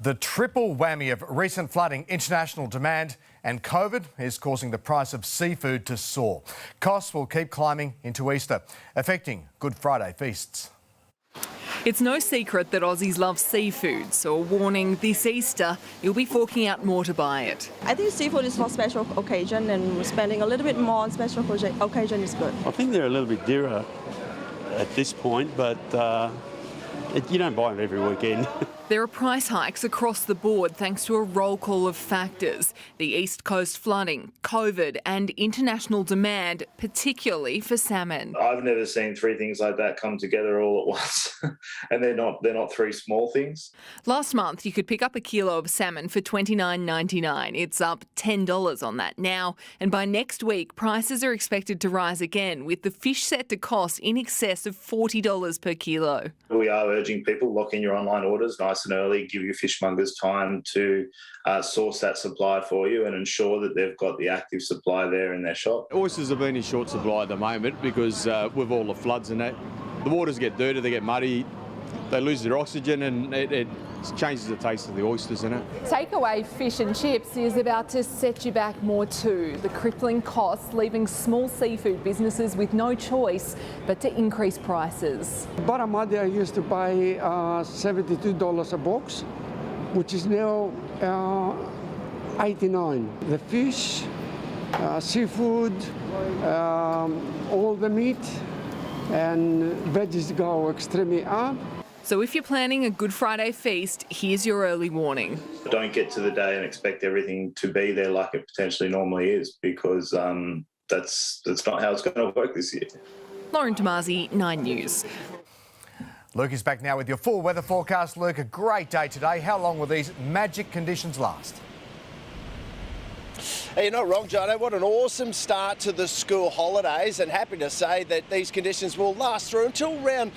The triple whammy of recent flooding, international demand and COVID is causing the price of seafood to soar. Costs will keep climbing into Easter, affecting Good Friday feasts. It's no secret that Aussies love seafood, so a warning, this Easter you'll be forking out more to buy it. I think seafood is for special occasion, and spending a little bit more on special occasion is good. I think they're a little bit dearer at this point, but you don't buy them every weekend. There are price hikes across the board thanks to a roll call of factors. The East Coast flooding, COVID and international demand, particularly for salmon. I've never seen three things like that come together all at once. And they're not three small things. Last month you could pick up a kilo of salmon for $29.99. It's up $10 on that now. And by next week, prices are expected to rise again, with the fish set to cost in excess of $40 per kilo. We are urging people, lock in your online orders nice and early, give your fishmongers time to source that supply for you and ensure that they've got the active supply there in their shop. Oysters have been in short supply at the moment because with all the floods and that, the waters get dirty, they get muddy, they lose their oxygen and it changes the taste of the oysters in it. Takeaway fish and chips is about to set you back more too. The crippling costs leaving small seafood businesses with no choice but to increase prices. Barramundi I used to buy $72 a box, which is now $89. The fish, seafood, all the meat and veggies go extremely up. So if you're planning a Good Friday feast, here's your early warning. Don't get to the day and expect everything to be there like it potentially normally is, because that's not how it's going to work this year. Lauren Tomasi, 9 News. Luke is back now with your full weather forecast. Luke, a great day today. How long will these magic conditions last? Hey, you're not wrong, Jono. What an awesome start to the school holidays, and happy to say that these conditions will last through until around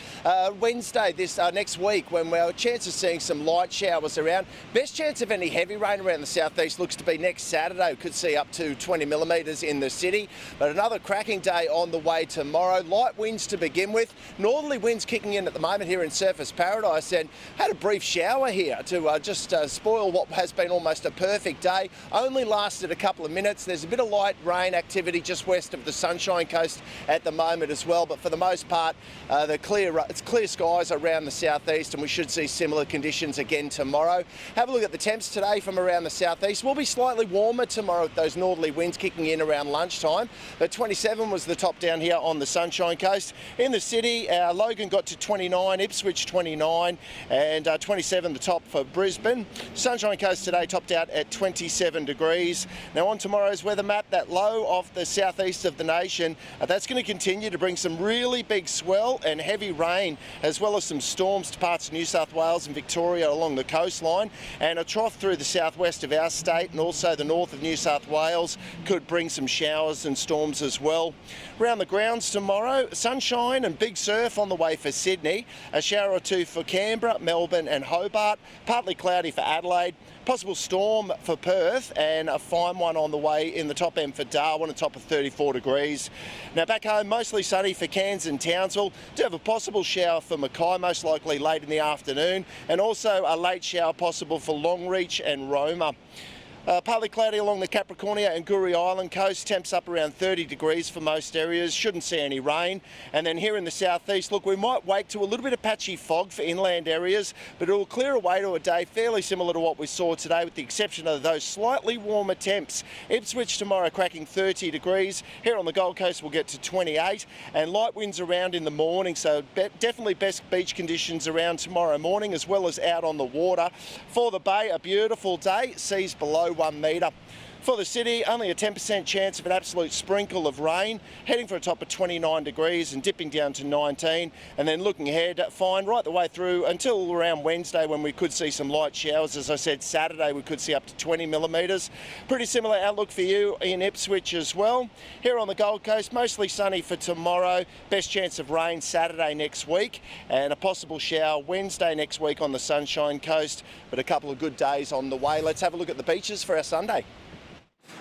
Wednesday this next week, when we're a chance of seeing some light showers around. Best chance of any heavy rain around the southeast looks to be next Saturday. We could see up to 20 millimetres in the city, but another cracking day on the way tomorrow. Light winds to begin with, northerly winds kicking in at the moment here in Surfers Paradise, and had a brief shower here to just spoil what has been almost a perfect day. Only lasted a couple of minutes. There's a bit of light rain activity just west of the Sunshine Coast at the moment as well, but for the most part it's clear skies around the southeast, and we should see similar conditions again tomorrow. Have a look at the temps today from around the southeast. Will be slightly warmer tomorrow with those northerly winds kicking in around lunchtime, but 27 was the top down here on the Sunshine Coast. In the city, Logan got to 29, Ipswich 29, and 27 the top for Brisbane. Sunshine Coast today topped out at 27 degrees. Now on tomorrow's weather map, that low off the southeast of the nation, that's going to continue to bring some really big swell and heavy rain, as well as some storms to parts of New South Wales and Victoria along the coastline, and a trough through the southwest of our state and also the north of New South Wales could bring some showers and storms as well. Around the grounds tomorrow, sunshine and big surf on the way for Sydney, a shower or two for Canberra, Melbourne and Hobart, partly cloudy for Adelaide, possible storm for Perth, and a fine one on the way in the top end for Darwin, a top of 34 degrees. Now back home, mostly sunny for Cairns and Townsville. Do have a possible shower for Mackay, most likely late in the afternoon, and also a late shower possible for Longreach and Roma. Partly cloudy along the Capricornia and Guri Island coast, temps up around 30 degrees for most areas, shouldn't see any rain. And then here in the southeast, look, we might wake to a little bit of patchy fog for inland areas, but it will clear away to a day fairly similar to what we saw today, with the exception of those slightly warmer temps. Ipswich tomorrow cracking 30 degrees, here on the Gold Coast we'll get to 28, and light winds around in the morning, so definitely best beach conditions around tomorrow morning, as well as out on the water. For the bay, a beautiful day, seas below 1 metre. For the city, only a 10% chance of an absolute sprinkle of rain, heading for a top of 29 degrees and dipping down to 19, and then looking ahead, fine right the way through until around Wednesday, when we could see some light showers. As I said, Saturday we could see up to 20 millimetres. Pretty similar outlook for you in Ipswich as well. Here on the Gold Coast, mostly sunny for tomorrow, best chance of rain Saturday next week, and a possible shower Wednesday next week on the Sunshine Coast, but a couple of good days on the way. Let's have a look at the beaches for our Sunday.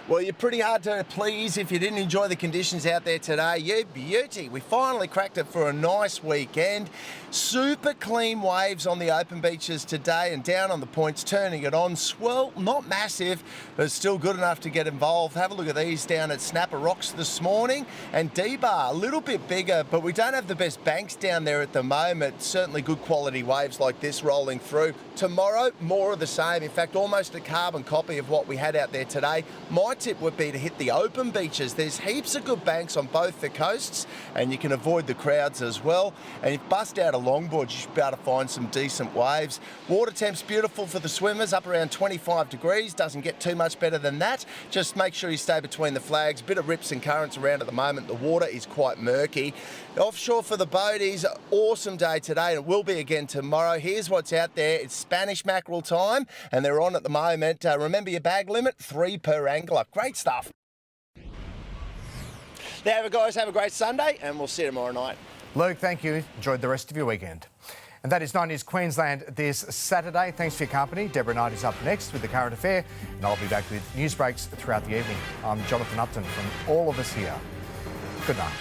Well, you're pretty hard to please if you didn't enjoy the conditions out there today. You beauty. We finally cracked it for a nice weekend. Super clean waves on the open beaches today and down on the points, turning it on. Swell, not massive, but still good enough to get involved. Have a look at these down at Snapper Rocks this morning. And D-Bar, a little bit bigger, but we don't have the best banks down there at the moment. Certainly good quality waves like this rolling through. Tomorrow, more of the same. In fact, almost a carbon copy of what we had out there today. My tip would be to hit the open beaches. There's heaps of good banks on both the coasts, and you can avoid the crowds as well. And if you bust out a longboard, you should be able to find some decent waves. Water temp's beautiful for the swimmers, up around 25 degrees. Doesn't get too much better than that. Just make sure you stay between the flags. Bit of rips and currents around at the moment. The water is quite murky. Offshore for the boaties, awesome day today, and it will be again tomorrow. Here's what's out there. It's Spanish mackerel time, and they're on at the moment. Remember your bag limit, 3 per angler. Great stuff. Now, guys, have a great Sunday, and we'll see you tomorrow night. Luke, thank you. Enjoy the rest of your weekend. And that is 9 News Queensland this Saturday. Thanks for your company. Deborah Knight is up next with the current affair, and I'll be back with news breaks throughout the evening. I'm Jonathan Uptin from all of us here. Good night.